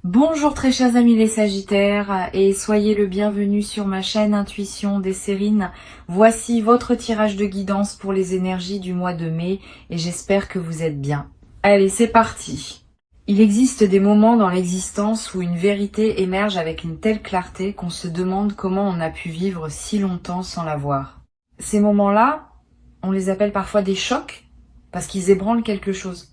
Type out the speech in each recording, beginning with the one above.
Bonjour très chers amis les Sagittaires et soyez le bienvenu sur ma chaîne Intuition des Sérines. Voici votre tirage de guidance pour les énergies du mois de mai et j'espère que vous êtes bien. Allez, c'est parti. Il existe des moments dans l'existence où une vérité émerge avec une telle clarté qu'on se demande comment on a pu vivre si longtemps sans la voir. Ces moments-là, on les appelle parfois des chocs parce qu'ils ébranlent quelque chose.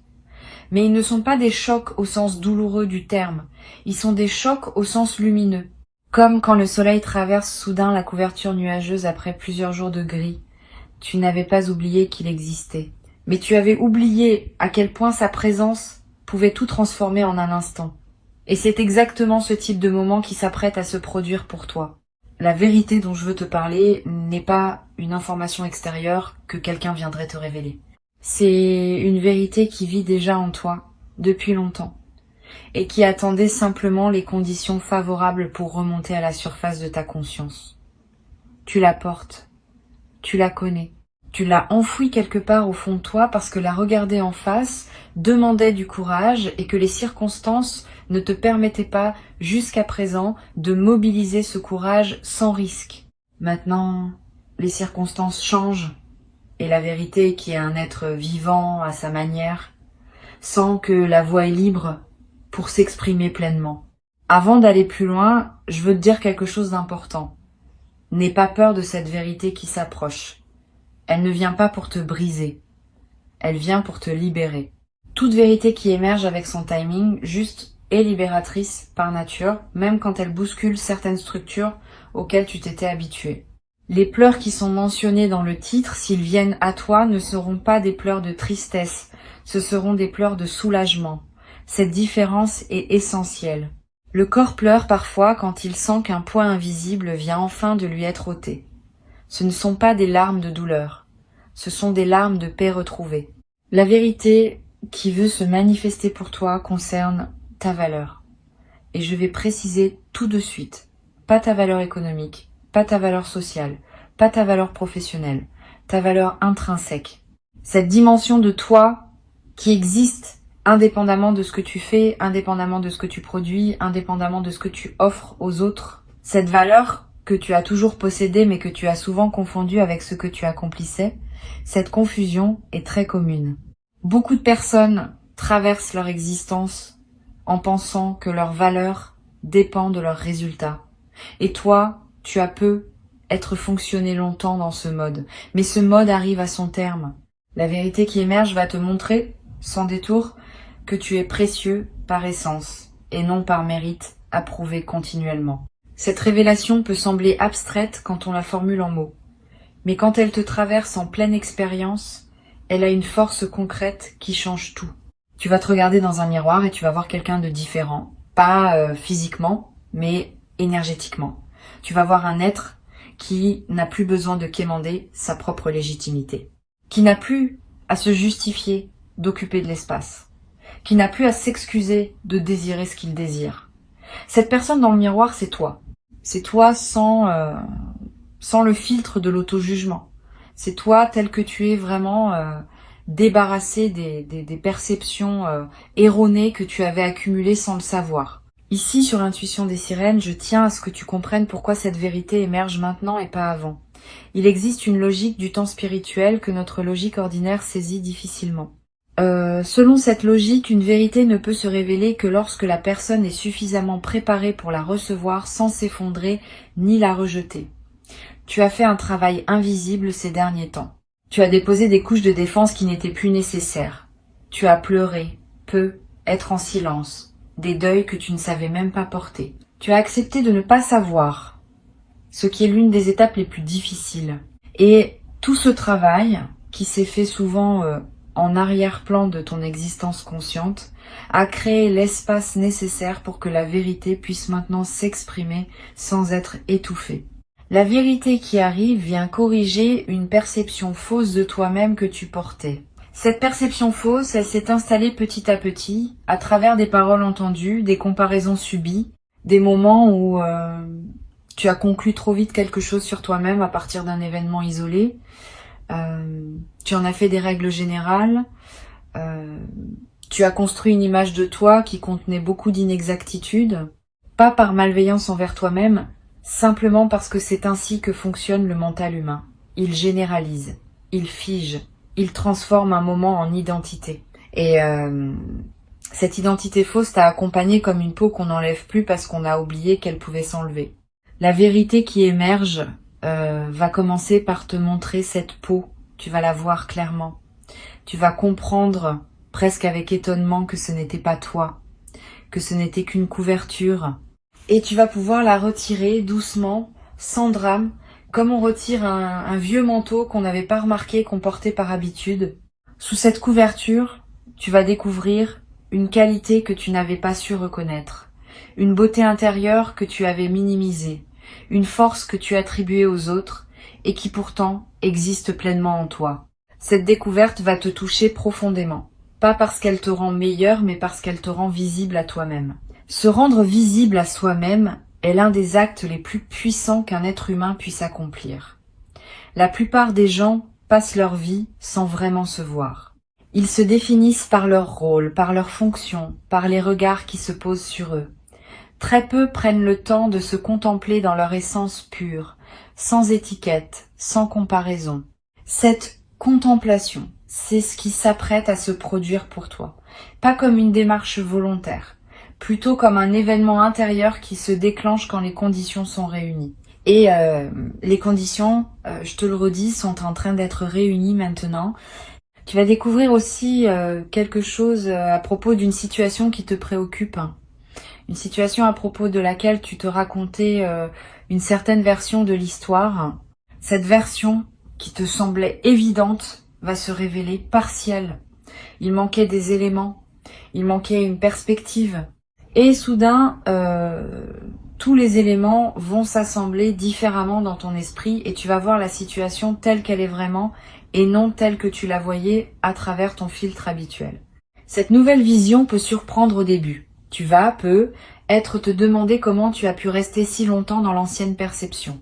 Mais ils ne sont pas des chocs au sens douloureux du terme, ils sont des chocs au sens lumineux. Comme quand le soleil traverse soudain la couverture nuageuse après plusieurs jours de gris. Tu n'avais pas oublié qu'il existait. Mais tu avais oublié à quel point sa présence pouvait tout transformer en un instant. Et c'est exactement ce type de moment qui s'apprête à se produire pour toi. La vérité dont je veux te parler n'est pas une information extérieure que quelqu'un viendrait te révéler. C'est une vérité qui vit déjà en toi, depuis longtemps, et qui attendait simplement les conditions favorables pour remonter à la surface de ta conscience. Tu la portes, tu la connais, tu l'as enfouie quelque part au fond de toi parce que la regarder en face demandait du courage et que les circonstances ne te permettaient pas, jusqu'à présent, de mobiliser ce courage sans risque. Maintenant, les circonstances changent. Et la vérité qui est un être vivant à sa manière, sent que la voix est libre pour s'exprimer pleinement. Avant d'aller plus loin, je veux te dire quelque chose d'important. N'aie pas peur de cette vérité qui s'approche. Elle ne vient pas pour te briser, elle vient pour te libérer. Toute vérité qui émerge avec son timing juste est libératrice par nature, même quand elle bouscule certaines structures auxquelles tu t'étais habitué. Les pleurs qui sont mentionnés dans le titre, s'ils viennent à toi, ne seront pas des pleurs de tristesse, ce seront des pleurs de soulagement. Cette différence est essentielle. Le corps pleure parfois quand il sent qu'un poids invisible vient enfin de lui être ôté. Ce ne sont pas des larmes de douleur, ce sont des larmes de paix retrouvée. La vérité qui veut se manifester pour toi concerne ta valeur. Et je vais préciser tout de suite, pas ta valeur économique, pas ta valeur sociale, pas ta valeur professionnelle, ta valeur intrinsèque. Cette dimension de toi qui existe indépendamment de ce que tu fais, indépendamment de ce que tu produis, indépendamment de ce que tu offres aux autres. Cette valeur que tu as toujours possédée mais que tu as souvent confondue avec ce que tu accomplissais, cette confusion est très commune. Beaucoup de personnes traversent leur existence en pensant que leur valeur dépend de leurs résultats. Et toi, tu as peu être fonctionné longtemps dans ce mode. Mais ce mode arrive à son terme. La vérité qui émerge va te montrer, sans détour, que tu es précieux par essence et non par mérite approuvé continuellement. Cette révélation peut sembler abstraite quand on la formule en mots. Mais quand elle te traverse en pleine expérience, elle a une force concrète qui change tout. Tu vas te regarder dans un miroir et tu vas voir quelqu'un de différent. Pas physiquement, mais énergétiquement. Tu vas voir un être qui n'a plus besoin de quémander sa propre légitimité. Qui n'a plus à se justifier d'occuper de l'espace. Qui n'a plus à s'excuser de désirer ce qu'il désire. Cette personne dans le miroir, c'est toi. C'est toi sans le filtre de l'auto-jugement. C'est toi tel que tu es vraiment débarrassé des perceptions erronées que tu avais accumulées sans le savoir. Ici, sur Intuition des Sirènes, je tiens à ce que tu comprennes pourquoi cette vérité émerge maintenant et pas avant. Il existe une logique du temps spirituel que notre logique ordinaire saisit difficilement. Selon cette logique, une vérité ne peut se révéler que lorsque la personne est suffisamment préparée pour la recevoir sans s'effondrer ni la rejeter. Tu as fait un travail invisible ces derniers temps. Tu as déposé des couches de défense qui n'étaient plus nécessaires. Tu as pleuré, peu, être en silence, des deuils que tu ne savais même pas porter. Tu as accepté de ne pas savoir, ce qui est l'une des étapes les plus difficiles. Et tout ce travail, qui s'est fait souvent en arrière-plan de ton existence consciente, a créé l'espace nécessaire pour que la vérité puisse maintenant s'exprimer sans être étouffée. La vérité qui arrive vient corriger une perception fausse de toi-même que tu portais. Cette perception fausse, elle s'est installée petit à petit, à travers des paroles entendues, des comparaisons subies, des moments où tu as conclu trop vite quelque chose sur toi-même à partir d'un événement isolé. Tu en as fait des règles générales. Tu as construit une image de toi qui contenait beaucoup d'inexactitudes, pas par malveillance envers toi-même, simplement parce que c'est ainsi que fonctionne le mental humain. Il généralise, il fige, il transforme un moment en identité. Et cette identité fausse t'a accompagné comme une peau qu'on n'enlève plus parce qu'on a oublié qu'elle pouvait s'enlever. La vérité qui émerge va commencer par te montrer cette peau. Tu vas la voir clairement. Tu vas comprendre presque avec étonnement que ce n'était pas toi, que ce n'était qu'une couverture. Et tu vas pouvoir la retirer doucement, sans drame, comme on retire un vieux manteau qu'on n'avait pas remarqué qu'on portait par habitude. Sous cette couverture, tu vas découvrir une qualité que tu n'avais pas su reconnaître, une beauté intérieure que tu avais minimisée, une force que tu attribuais aux autres et qui pourtant existe pleinement en toi. Cette découverte va te toucher profondément, pas parce qu'elle te rend meilleur, mais parce qu'elle te rend visible à toi-même. Se rendre visible à soi-même est l'un des actes les plus puissants qu'un être humain puisse accomplir. La plupart des gens passent leur vie sans vraiment se voir. Ils se définissent par leur rôle, par leur fonction, par les regards qui se posent sur eux. Très peu prennent le temps de se contempler dans leur essence pure, sans étiquette, sans comparaison. Cette contemplation, c'est ce qui s'apprête à se produire pour toi. Pas comme une démarche volontaire, plutôt comme un événement intérieur qui se déclenche quand les conditions sont réunies. Et les conditions, je te le redis, sont en train d'être réunies maintenant. Tu vas découvrir aussi quelque chose à propos d'une situation qui te préoccupe. Une situation à propos de laquelle tu te racontais une certaine version de l'histoire. Cette version qui te semblait évidente va se révéler partielle. Il manquait des éléments, il manquait une perspective. Et soudain, tous les éléments vont s'assembler différemment dans ton esprit et tu vas voir la situation telle qu'elle est vraiment et non telle que tu la voyais à travers ton filtre habituel. Cette nouvelle vision peut surprendre au début. Tu vas, te demander comment tu as pu rester si longtemps dans l'ancienne perception.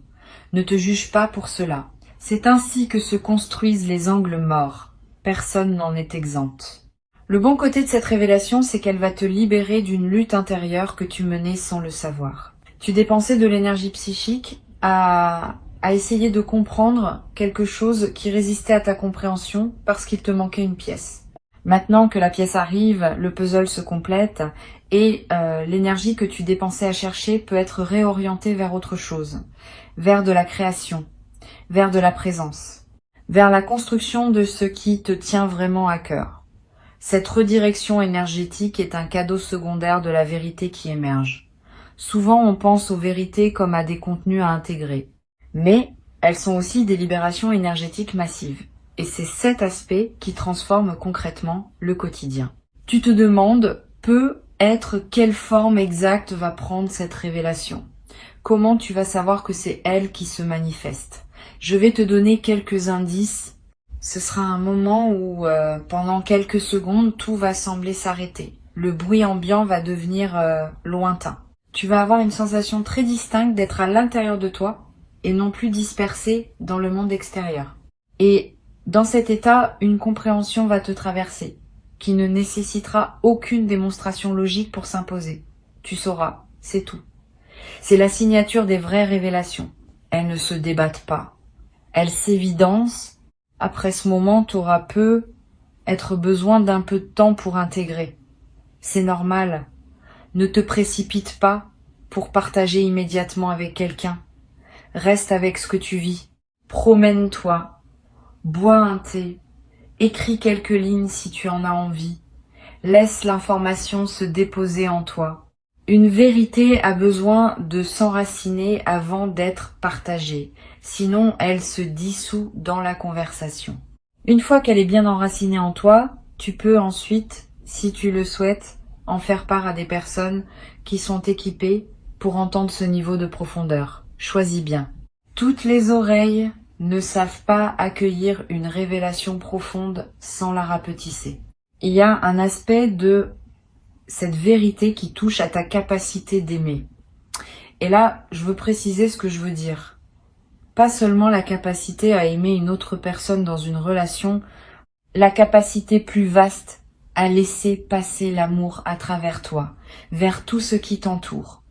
Ne te juge pas pour cela. C'est ainsi que se construisent les angles morts. Personne n'en est exempt. Le bon côté de cette révélation, c'est qu'elle va te libérer d'une lutte intérieure que tu menais sans le savoir. Tu dépensais de l'énergie psychique à essayer de comprendre quelque chose qui résistait à ta compréhension parce qu'il te manquait une pièce. Maintenant que la pièce arrive, le puzzle se complète et l'énergie que tu dépensais à chercher peut être réorientée vers autre chose, vers de la création, vers de la présence, vers la construction de ce qui te tient vraiment à cœur. Cette redirection énergétique est un cadeau secondaire de la vérité qui émerge. Souvent, on pense aux vérités comme à des contenus à intégrer, mais elles sont aussi des libérations énergétiques massives. Et c'est cet aspect qui transforme concrètement le quotidien. Tu te demandes, quelle forme exacte va prendre cette révélation? Comment tu vas savoir que c'est elle qui se manifeste? Je vais te donner quelques indices. Ce sera un moment où, pendant quelques secondes, tout va sembler s'arrêter. Le bruit ambiant va devenir lointain. Tu vas avoir une sensation très distincte d'être à l'intérieur de toi et non plus dispersé dans le monde extérieur. Et dans cet état, une compréhension va te traverser, qui ne nécessitera aucune démonstration logique pour s'imposer. Tu sauras, c'est tout. C'est la signature des vraies révélations. Elles ne se débattent pas. Elles s'évidencent. Après ce moment, tu auras être besoin d'un peu de temps pour intégrer. C'est normal. Ne te précipite pas pour partager immédiatement avec quelqu'un. Reste avec ce que tu vis. Promène-toi. Bois un thé, écris quelques lignes si tu en as envie, laisse l'information se déposer en toi. Une vérité a besoin de s'enraciner avant d'être partagée, sinon elle se dissout dans la conversation. Une fois qu'elle est bien enracinée en toi, tu peux ensuite, si tu le souhaites, en faire part à des personnes qui sont équipées pour entendre ce niveau de profondeur. Choisis bien. Toutes les oreilles ne savent pas accueillir une révélation profonde sans la rapetisser. Il y a un aspect de cette vérité qui touche à ta capacité d'aimer. Et là, je veux préciser ce que je veux dire. Pas seulement la capacité à aimer une autre personne dans une relation, la capacité plus vaste à laisser passer l'amour à travers toi, vers tout ce qui t'entoure.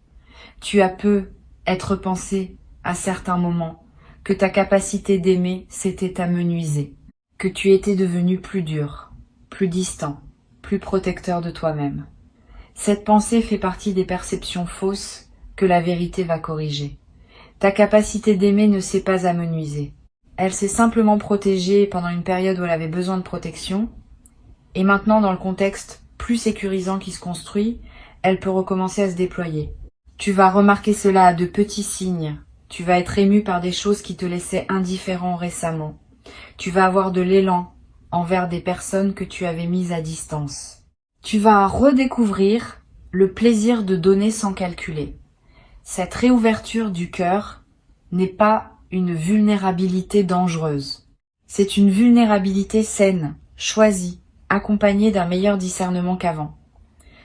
Tu as peu être pensé à certains moments que ta capacité d'aimer s'était amenuisée, que tu étais devenu plus dur, plus distant, plus protecteur de toi-même. Cette pensée fait partie des perceptions fausses que la vérité va corriger. Ta capacité d'aimer ne s'est pas amenuisée. Elle s'est simplement protégée pendant une période où elle avait besoin de protection, et maintenant dans le contexte plus sécurisant qui se construit, elle peut recommencer à se déployer. Tu vas remarquer cela à de petits signes. Tu vas être ému par des choses qui te laissaient indifférent récemment. Tu vas avoir de l'élan envers des personnes que tu avais mises à distance. Tu vas redécouvrir le plaisir de donner sans calculer. Cette réouverture du cœur n'est pas une vulnérabilité dangereuse. C'est une vulnérabilité saine, choisie, accompagnée d'un meilleur discernement qu'avant.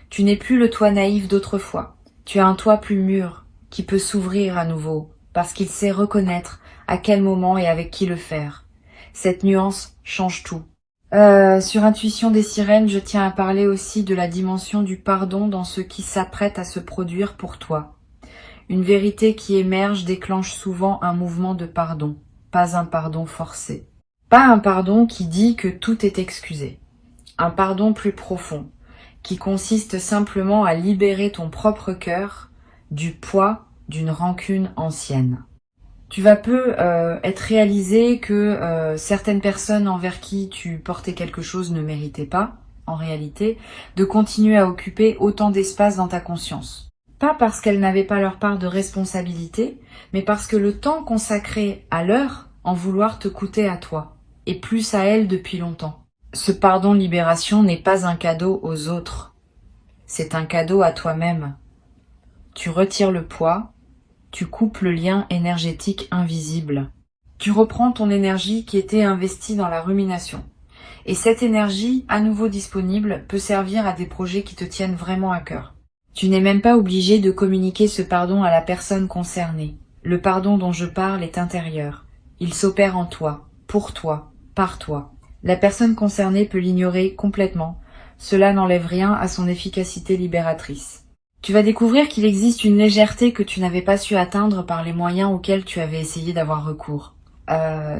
Tu n'es plus le toi naïf d'autrefois. Tu as un toi plus mûr, qui peut s'ouvrir à nouveau, parce qu'il sait reconnaître à quel moment et avec qui le faire. Cette nuance change tout. Sur Intuition des sirènes, je tiens à parler aussi de la dimension du pardon dans ce qui s'apprête à se produire pour toi. Une vérité qui émerge déclenche souvent un mouvement de pardon, pas un pardon forcé. Pas un pardon qui dit que tout est excusé. Un pardon plus profond, qui consiste simplement à libérer ton propre cœur du poids d'une rancune ancienne. Tu vas peu être réalisé que certaines personnes envers qui tu portais quelque chose ne méritaient pas, en réalité, de continuer à occuper autant d'espace dans ta conscience. Pas parce qu'elles n'avaient pas leur part de responsabilité, mais parce que le temps consacré à leur en vouloir te coûtait à toi, et plus à elles depuis longtemps. Ce pardon libération n'est pas un cadeau aux autres, c'est un cadeau à toi-même. Tu retires le poids, tu coupes le lien énergétique invisible. Tu reprends ton énergie qui était investie dans la rumination. Et cette énergie, à nouveau disponible, peut servir à des projets qui te tiennent vraiment à cœur. Tu n'es même pas obligé de communiquer ce pardon à la personne concernée. Le pardon dont je parle est intérieur. Il s'opère en toi, pour toi, par toi. La personne concernée peut l'ignorer complètement. Cela n'enlève rien à son efficacité libératrice. Tu vas découvrir qu'il existe une légèreté que tu n'avais pas su atteindre par les moyens auxquels tu avais essayé d'avoir recours.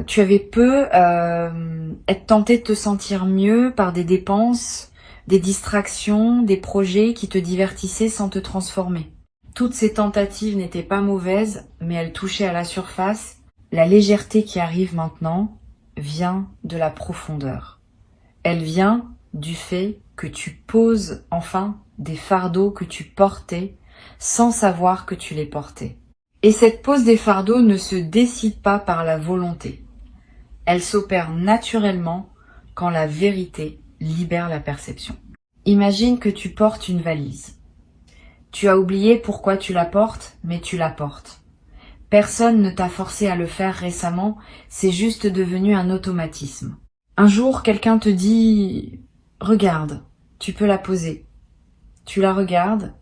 Tu avais peu être tenté de te sentir mieux par des dépenses, des distractions, des projets qui te divertissaient sans te transformer. Toutes ces tentatives n'étaient pas mauvaises, mais elles touchaient à la surface. La légèreté qui arrive maintenant vient de la profondeur. Elle vient du fait que tu poses enfin des fardeaux que tu portais sans savoir que tu les portais. Et cette pose des fardeaux ne se décide pas par la volonté. Elle s'opère naturellement quand la vérité libère la perception. Imagine que tu portes une valise. Tu as oublié pourquoi tu la portes, mais tu la portes. Personne ne t'a forcé à le faire récemment, c'est juste devenu un automatisme. Un jour, quelqu'un te dit « Regarde, tu peux la poser ». Tu la regardes,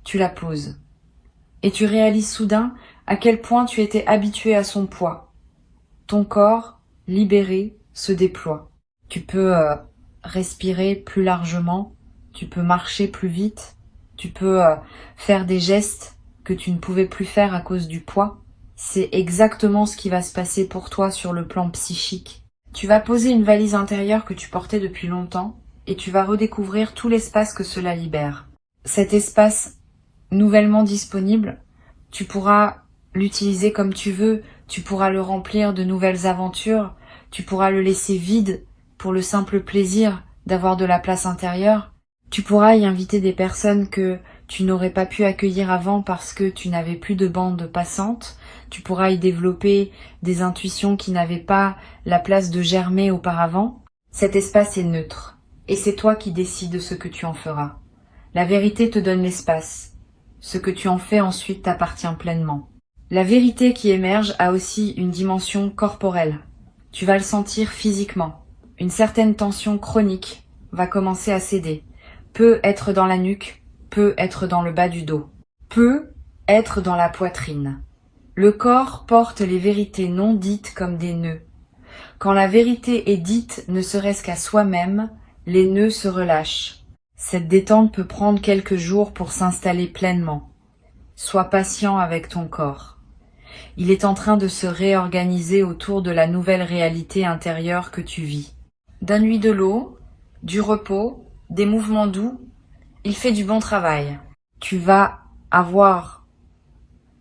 tu la poses. Et tu réalises soudain à quel point tu étais habitué à son poids. Ton corps, libéré, se déploie. Tu peux respirer plus largement, tu peux marcher plus vite, tu peux faire des gestes que tu ne pouvais plus faire à cause du poids. C'est exactement ce qui va se passer pour toi sur le plan psychique. Tu vas poser une valise intérieure que tu portais depuis longtemps et tu vas redécouvrir tout l'espace que cela libère. Cet espace nouvellement disponible, tu pourras l'utiliser comme tu veux, tu pourras le remplir de nouvelles aventures, tu pourras le laisser vide pour le simple plaisir d'avoir de la place intérieure. Tu pourras y inviter des personnes que tu n'aurais pas pu accueillir avant parce que tu n'avais plus de bande passante. Tu pourras y développer des intuitions qui n'avaient pas la place de germer auparavant. Cet espace est neutre et c'est toi qui décides ce que tu en feras. La vérité te donne l'espace. Ce que tu en fais ensuite t'appartient pleinement. La vérité qui émerge a aussi une dimension corporelle. Tu vas le sentir physiquement. Une certaine tension chronique va commencer à céder. Peut être dans la nuque, peut être dans le bas du dos, peut être dans la poitrine. Le corps porte les vérités non dites comme des nœuds. Quand la vérité est dite ne serait-ce qu'à soi-même, Les nœuds se relâchent. Cette détente peut prendre quelques jours pour s'installer pleinement. Sois patient avec ton corps. Il est en train de se réorganiser autour de la nouvelle réalité intérieure que tu vis. Donne-lui de l'eau, du repos, des mouvements doux. Il fait du bon travail. Tu vas avoir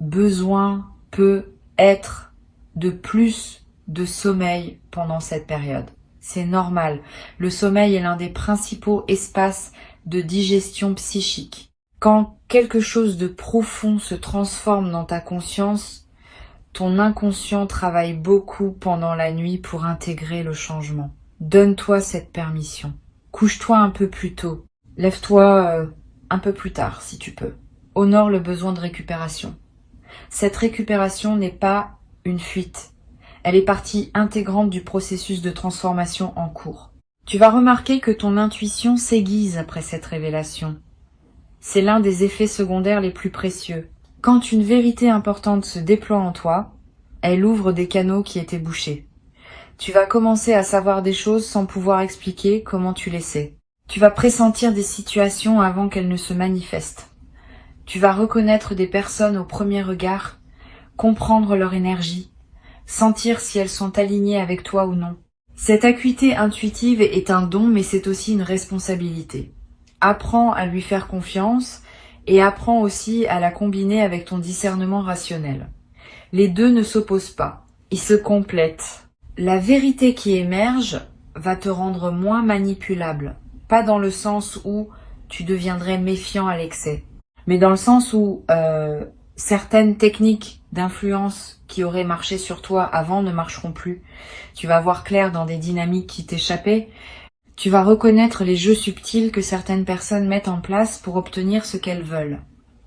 besoin, peut-être, de plus de sommeil pendant cette période. C'est normal. Le sommeil est l'un des principaux espaces de digestion psychique. Quand quelque chose de profond se transforme dans ta conscience, ton inconscient travaille beaucoup pendant la nuit pour intégrer le changement. Donne-toi cette permission. Couche-toi un peu plus tôt. Lève-toi un peu plus tard si tu peux. Honore le besoin de récupération. Cette récupération n'est pas une fuite. Elle est partie intégrante du processus de transformation en cours. Tu vas remarquer que ton intuition s'aiguise après cette révélation. C'est l'un des effets secondaires les plus précieux. Quand une vérité importante se déploie en toi, elle ouvre des canaux qui étaient bouchés. Tu vas commencer à savoir des choses sans pouvoir expliquer comment tu les sais. Tu vas pressentir des situations avant qu'elles ne se manifestent. Tu vas reconnaître des personnes au premier regard, comprendre leur énergie, sentir si elles sont alignées avec toi ou non. Cette acuité intuitive est un don, mais c'est aussi une responsabilité. Apprends à lui faire confiance et apprends aussi à la combiner avec ton discernement rationnel. Les deux ne s'opposent pas, ils se complètent. La vérité qui émerge va te rendre moins manipulable, pas dans le sens où tu deviendrais méfiant à l'excès, mais dans le sens où certaines techniques d'influence qui auraient marché sur toi avant ne marcheront plus. Tu vas voir clair dans des dynamiques qui t'échappaient. Tu vas reconnaître les jeux subtils que certaines personnes mettent en place pour obtenir ce qu'elles veulent.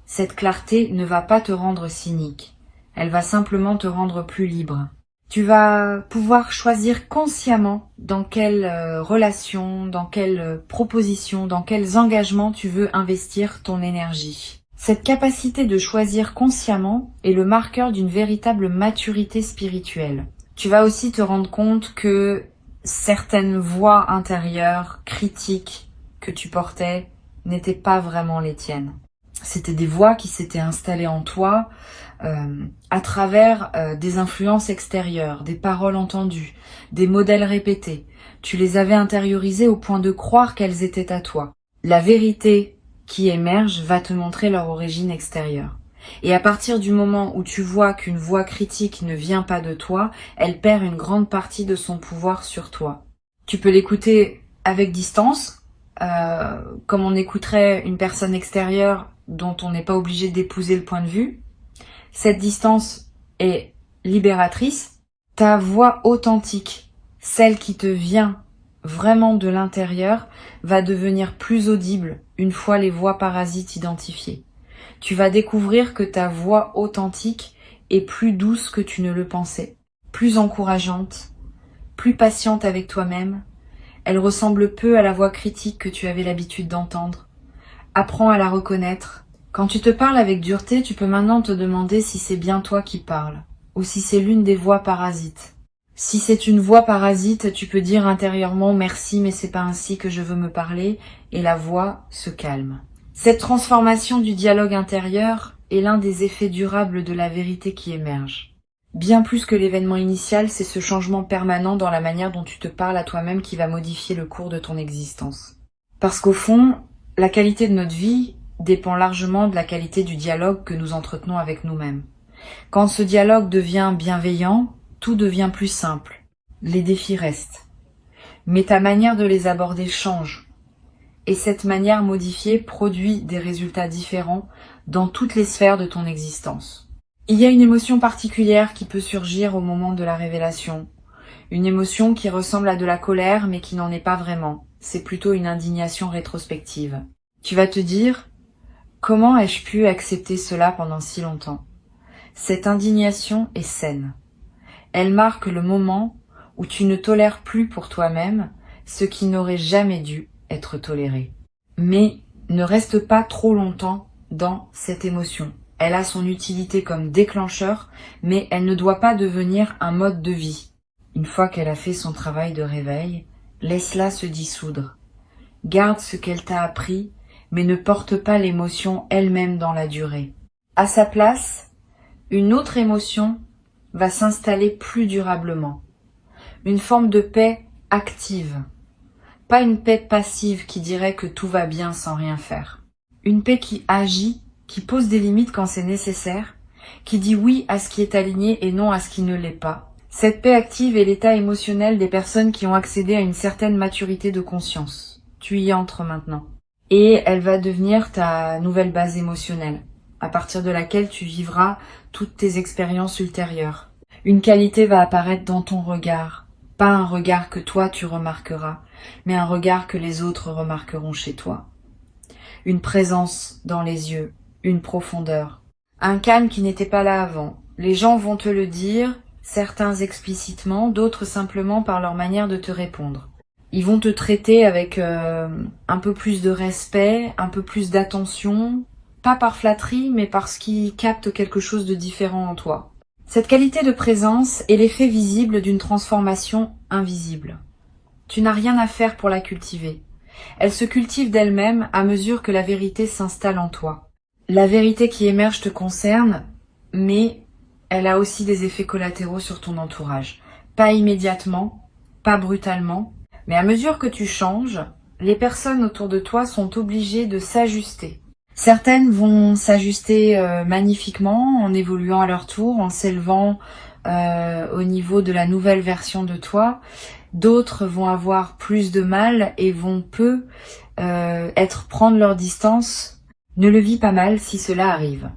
Cette clarté ne va pas te rendre cynique. Elle va simplement te rendre plus libre. Tu vas pouvoir choisir consciemment dans quelle relation, dans quelle proposition, dans quels engagements tu veux investir ton énergie. Cette capacité de choisir consciemment est le marqueur d'une véritable maturité spirituelle. Tu vas aussi te rendre compte que certaines voix intérieures, critiques que tu portais n'étaient pas vraiment les tiennes. C'était des voix qui s'étaient installées en toi à travers des influences extérieures, des paroles entendues, des modèles répétés. Tu les avais intériorisées au point de croire qu'elles étaient à toi. La vérité qui émerge va te montrer leur origine extérieure. Et à partir du moment où tu vois qu'une voix critique ne vient pas de toi, elle perd une grande partie de son pouvoir sur toi. Tu peux l'écouter avec distance, comme on écouterait une personne extérieure dont on n'est pas obligé d'épouser le point de vue. Cette distance est libératrice. Ta voix authentique, celle qui te vient vraiment de l'intérieur, va devenir plus audible une fois les voix parasites identifiées. Tu vas découvrir que ta voix authentique est plus douce que tu ne le pensais, plus encourageante, plus patiente avec toi-même. Elle ressemble peu à la voix critique que tu avais l'habitude d'entendre. Apprends à la reconnaître. Quand tu te parles avec dureté, tu peux maintenant te demander si c'est bien toi qui parles, ou si c'est l'une des voix parasites. Si c'est une voix parasite, tu peux dire intérieurement « merci, mais c'est pas ainsi que je veux me parler » et la voix se calme. Cette transformation du dialogue intérieur est l'un des effets durables de la vérité qui émerge. Bien plus que l'événement initial, c'est ce changement permanent dans la manière dont tu te parles à toi-même qui va modifier le cours de ton existence. Parce qu'au fond, la qualité de notre vie dépend largement de la qualité du dialogue que nous entretenons avec nous-mêmes. Quand ce dialogue devient bienveillant, tout devient plus simple. Les défis restent. Mais ta manière de les aborder change. Et cette manière modifiée produit des résultats différents dans toutes les sphères de ton existence. Il y a une émotion particulière qui peut surgir au moment de la révélation. Une émotion qui ressemble à de la colère mais qui n'en est pas vraiment. C'est plutôt une indignation rétrospective. Tu vas te dire « Comment ai-je pu accepter cela pendant si longtemps ?» Cette indignation est saine. Elle marque le moment où tu ne tolères plus pour toi-même ce qui n'aurait jamais dû être toléré. Mais ne reste pas trop longtemps dans cette émotion. Elle a son utilité comme déclencheur, mais elle ne doit pas devenir un mode de vie. Une fois qu'elle a fait son travail de réveil, laisse-la se dissoudre. Garde ce qu'elle t'a appris, mais ne porte pas l'émotion elle-même dans la durée. À sa place, une autre émotion va s'installer plus durablement. Une forme de paix active. Pas une paix passive qui dirait que tout va bien sans rien faire. Une paix qui agit, qui pose des limites quand c'est nécessaire, qui dit oui à ce qui est aligné et non à ce qui ne l'est pas. Cette paix active est l'état émotionnel des personnes qui ont accédé à une certaine maturité de conscience. Tu y entres maintenant. Et elle va devenir ta nouvelle base émotionnelle, à partir de laquelle tu vivras toutes tes expériences ultérieures. Une qualité va apparaître dans ton regard, pas un regard que toi tu remarqueras, mais un regard que les autres remarqueront chez toi. Une présence dans les yeux, une profondeur. Un calme qui n'était pas là avant. Les gens vont te le dire, certains explicitement, d'autres simplement par leur manière de te répondre. Ils vont te traiter avec un peu plus de respect, un peu plus d'attention, pas par flatterie, mais parce qu'ils captent quelque chose de différent en toi. Cette qualité de présence est l'effet visible d'une transformation invisible. Tu n'as rien à faire pour la cultiver. Elle se cultive d'elle-même à mesure que la vérité s'installe en toi. La vérité qui émerge te concerne, mais elle a aussi des effets collatéraux sur ton entourage. Pas immédiatement, pas brutalement, mais à mesure que tu changes, les personnes autour de toi sont obligées de s'ajuster. Certaines vont s'ajuster magnifiquement en évoluant à leur tour, en s'élevant au niveau de la nouvelle version de toi. D'autres vont avoir plus de mal et vont prendre leur distance. Ne le vis pas mal si cela arrive.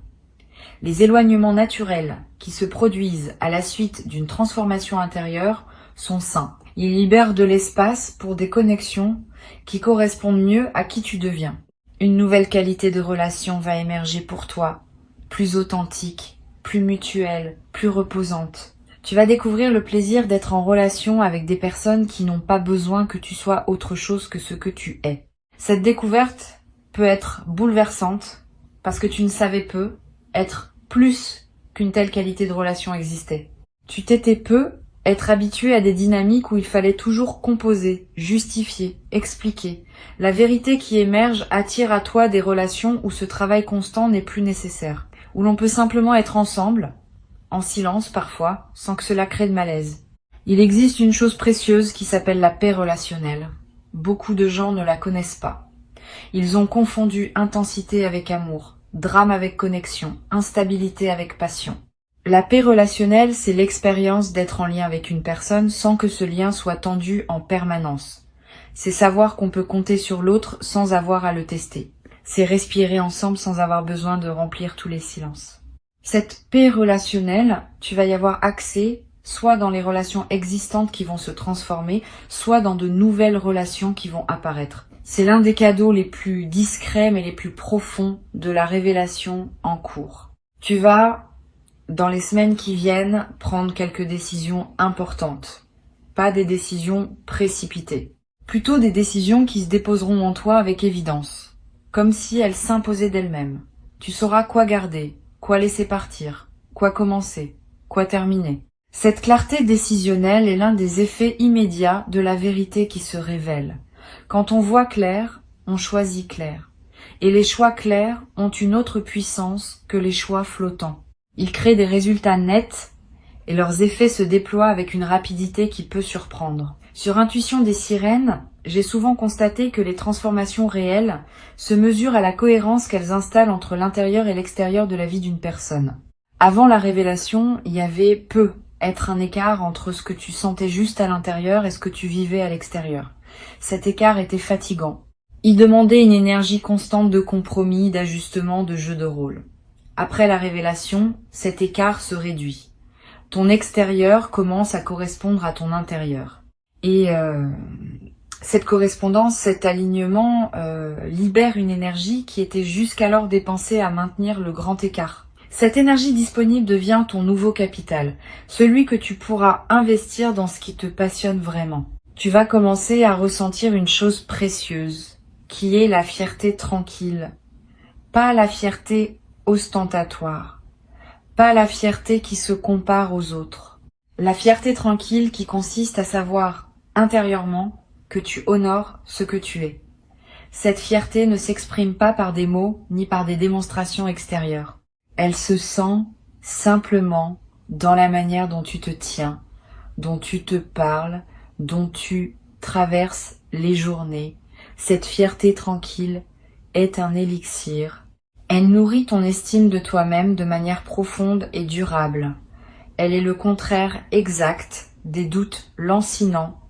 Les éloignements naturels qui se produisent à la suite d'une transformation intérieure sont sains. Ils libèrent de l'espace pour des connexions qui correspondent mieux à qui tu deviens. Une nouvelle qualité de relation va émerger pour toi, plus authentique, plus mutuelle, plus reposante. Tu vas découvrir le plaisir d'être en relation avec des personnes qui n'ont pas besoin que tu sois autre chose que ce que tu es. Cette découverte peut être bouleversante parce que tu ne savais peu être plus qu'une telle qualité de relation existait. Tu t'étais peu être habitué à des dynamiques où il fallait toujours composer, justifier, expliquer. La vérité qui émerge attire à toi des relations où ce travail constant n'est plus nécessaire, où l'on peut simplement être ensemble, en silence parfois, sans que cela crée de malaise. Il existe une chose précieuse qui s'appelle la paix relationnelle. Beaucoup de gens ne la connaissent pas. Ils ont confondu intensité avec amour, drame avec connexion, instabilité avec passion. La paix relationnelle, c'est l'expérience d'être en lien avec une personne sans que ce lien soit tendu en permanence. C'est savoir qu'on peut compter sur l'autre sans avoir à le tester. C'est respirer ensemble sans avoir besoin de remplir tous les silences. Cette paix relationnelle, tu vas y avoir accès soit dans les relations existantes qui vont se transformer, soit dans de nouvelles relations qui vont apparaître. C'est l'un des cadeaux les plus discrets mais les plus profonds de la révélation en cours. Tu vas, dans les semaines qui viennent, prendre quelques décisions importantes. Pas des décisions précipitées. Plutôt des décisions qui se déposeront en toi avec évidence. Comme si elles s'imposaient d'elles-mêmes. Tu sauras quoi garder, quoi laisser partir, quoi commencer, quoi terminer. Cette clarté décisionnelle est l'un des effets immédiats de la vérité qui se révèle. Quand on voit clair, on choisit clair. Et les choix clairs ont une autre puissance que les choix flottants. Ils créent des résultats nets et leurs effets se déploient avec une rapidité qui peut surprendre. Sur Intuition des sirènes, j'ai souvent constaté que les transformations réelles se mesurent à la cohérence qu'elles installent entre l'intérieur et l'extérieur de la vie d'une personne. Avant la révélation, il y avait être un écart entre ce que tu sentais juste à l'intérieur et ce que tu vivais à l'extérieur. Cet écart était fatigant. Il demandait une énergie constante de compromis, d'ajustement, de jeu de rôle. Après la révélation, cet écart se réduit. Ton extérieur commence à correspondre à ton intérieur. Et cette correspondance, cet alignement libère une énergie qui était jusqu'alors dépensée à maintenir le grand écart. Cette énergie disponible devient ton nouveau capital, celui que tu pourras investir dans ce qui te passionne vraiment. Tu vas commencer à ressentir une chose précieuse, qui est la fierté tranquille. Pas la fierté ostentatoire, pas la fierté qui se compare aux autres. La fierté tranquille qui consiste à savoir intérieurement que tu honores ce que tu es. Cette fierté ne s'exprime pas par des mots ni par des démonstrations extérieures. Elle se sent simplement dans la manière dont tu te tiens, dont tu te parles, dont tu traverses les journées. Cette fierté tranquille est un élixir. Elle nourrit ton estime de toi-même de manière profonde et durable. Elle est le contraire exact des doutes lancinants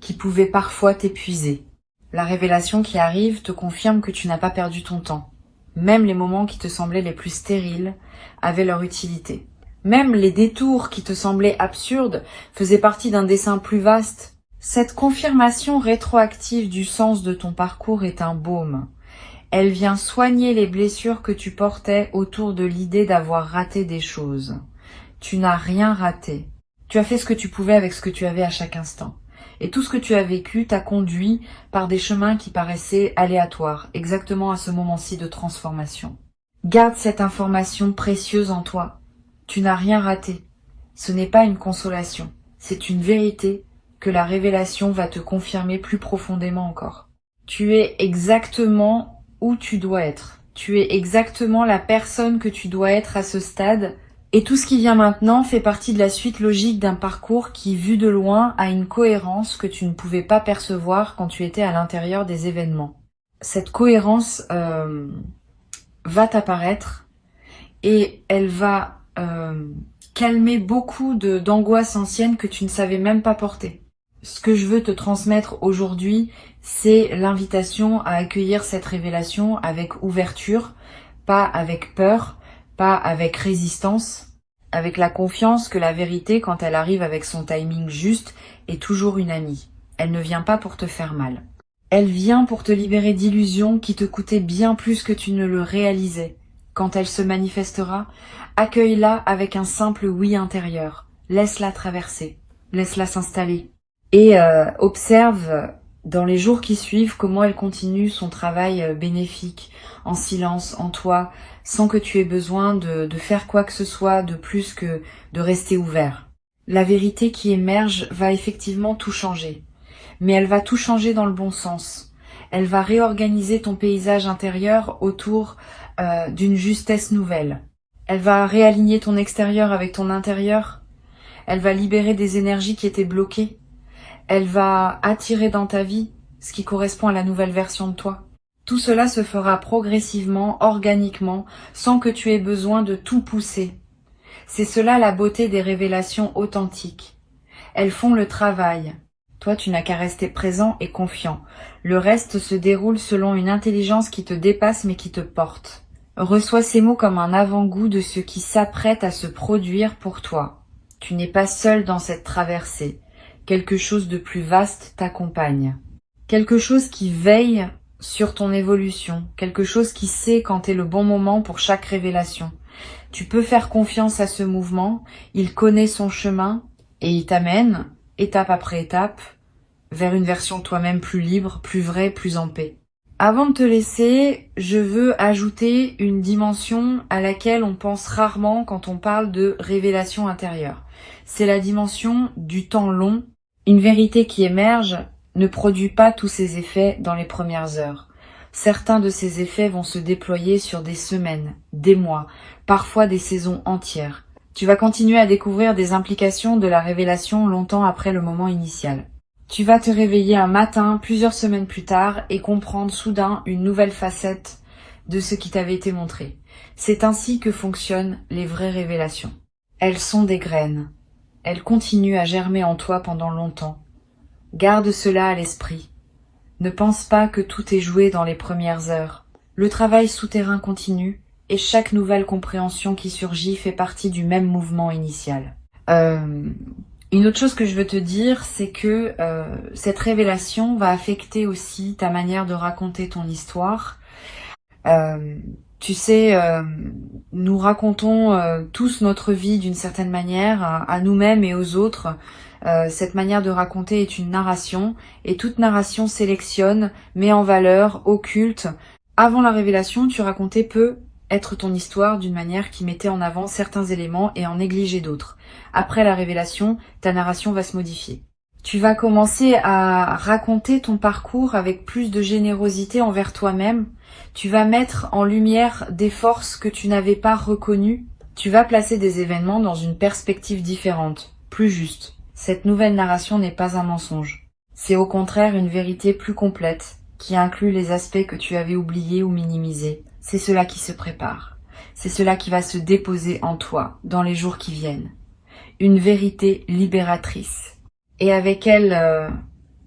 qui pouvaient parfois t'épuiser. La révélation qui arrive te confirme que tu n'as pas perdu ton temps. Même les moments qui te semblaient les plus stériles avaient leur utilité. Même les détours qui te semblaient absurdes faisaient partie d'un dessein plus vaste. Cette confirmation rétroactive du sens de ton parcours est un baume. Elle vient soigner les blessures que tu portais autour de l'idée d'avoir raté des choses. Tu n'as rien raté. Tu as fait ce que tu pouvais avec ce que tu avais à chaque instant. Et tout ce que tu as vécu t'a conduit par des chemins qui paraissaient aléatoires, exactement à ce moment-ci de transformation. Garde cette information précieuse en toi. Tu n'as rien raté. Ce n'est pas une consolation, c'est une vérité que la révélation va te confirmer plus profondément encore. Tu es exactement où tu dois être. Tu es exactement la personne que tu dois être à ce stade. Et tout ce qui vient maintenant fait partie de la suite logique d'un parcours qui, vu de loin, a une cohérence que tu ne pouvais pas percevoir quand tu étais à l'intérieur des événements. Cette cohérence va t'apparaître et elle va calmer beaucoup d'angoisses anciennes que tu ne savais même pas porter. Ce que je veux te transmettre aujourd'hui, c'est l'invitation à accueillir cette révélation avec ouverture, pas avec peur, pas avec résistance, avec la confiance que la vérité, quand elle arrive avec son timing juste, est toujours une amie. Elle ne vient pas pour te faire mal. Elle vient pour te libérer d'illusions qui te coûtaient bien plus que tu ne le réalisais. Quand elle se manifestera, accueille-la avec un simple oui intérieur. Laisse-la traverser, laisse-la s'installer. Et observe dans les jours qui suivent comment elle continue son travail bénéfique, en silence, en toi, sans que tu aies besoin de faire quoi que ce soit de plus que de rester ouvert. La vérité qui émerge va effectivement tout changer, mais elle va tout changer dans le bon sens. Elle va réorganiser ton paysage intérieur autour d'une justesse nouvelle. Elle va réaligner ton extérieur avec ton intérieur. Elle va libérer des énergies qui étaient bloquées. Elle va attirer dans ta vie ce qui correspond à la nouvelle version de toi. Tout cela se fera progressivement, organiquement, sans que tu aies besoin de tout pousser. C'est cela la beauté des révélations authentiques. Elles font le travail. Toi, tu n'as qu'à rester présent et confiant. Le reste se déroule selon une intelligence qui te dépasse mais qui te porte. Reçois ces mots comme un avant-goût de ce qui s'apprête à se produire pour toi. Tu n'es pas seul dans cette traversée. Quelque chose de plus vaste t'accompagne. Quelque chose qui veille sur ton évolution. Quelque chose qui sait quand est le bon moment pour chaque révélation. Tu peux faire confiance à ce mouvement. Il connaît son chemin et il t'amène, étape après étape, vers une version de toi-même plus libre, plus vraie, plus en paix. Avant de te laisser, je veux ajouter une dimension à laquelle on pense rarement quand on parle de révélation intérieure. C'est la dimension du temps long. Une vérité qui émerge ne produit pas tous ses effets dans les premières heures. Certains de ces effets vont se déployer sur des semaines, des mois, parfois des saisons entières. Tu vas continuer à découvrir des implications de la révélation longtemps après le moment initial. Tu vas te réveiller un matin, plusieurs semaines plus tard, et comprendre soudain une nouvelle facette de ce qui t'avait été montré. C'est ainsi que fonctionnent les vraies révélations. Elles sont des graines. Elles continuent à germer en toi pendant longtemps. Garde cela à l'esprit. Ne pense pas que tout est joué dans les premières heures. Le travail souterrain continue, et chaque nouvelle compréhension qui surgit fait partie du même mouvement initial. Une autre chose que je veux te dire, c'est que cette révélation va affecter aussi ta manière de raconter ton histoire. Tu sais, nous racontons tous notre vie d'une certaine manière, à nous-mêmes et aux autres. Cette manière de raconter est une narration, et toute narration sélectionne, met en valeur, occulte. Avant la révélation, tu racontais peu être ton histoire d'une manière qui mettait en avant certains éléments et en négligeait d'autres. Après la révélation, ta narration va se modifier. Tu vas commencer à raconter ton parcours avec plus de générosité envers toi-même. Tu vas mettre en lumière des forces que tu n'avais pas reconnues. Tu vas placer des événements dans une perspective différente, plus juste. Cette nouvelle narration n'est pas un mensonge. C'est au contraire une vérité plus complète, qui inclut les aspects que tu avais oubliés ou minimisés. C'est cela qui se prépare. C'est cela qui va se déposer en toi dans les jours qui viennent. Une vérité libératrice. Et avec elle,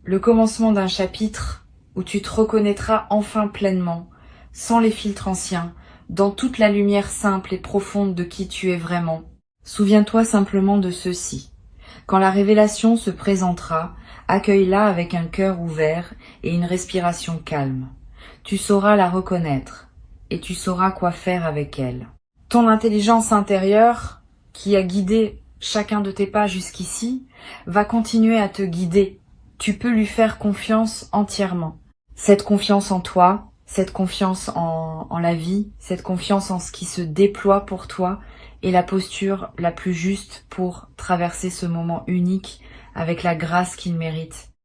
le commencement d'un chapitre où tu te reconnaîtras enfin pleinement, sans les filtres anciens, dans toute la lumière simple et profonde de qui tu es vraiment. Souviens-toi simplement de ceci. Quand la révélation se présentera, accueille-la avec un cœur ouvert et une respiration calme. Tu sauras la reconnaître et tu sauras quoi faire avec elle. Ton intelligence intérieure, qui a guidé chacun de tes pas jusqu'ici, va continuer à te guider. Tu peux lui faire confiance entièrement. Cette confiance en toi, cette confiance en la vie, cette confiance en ce qui se déploie pour toi est la posture la plus juste pour traverser ce moment unique avec la grâce qu'il mérite.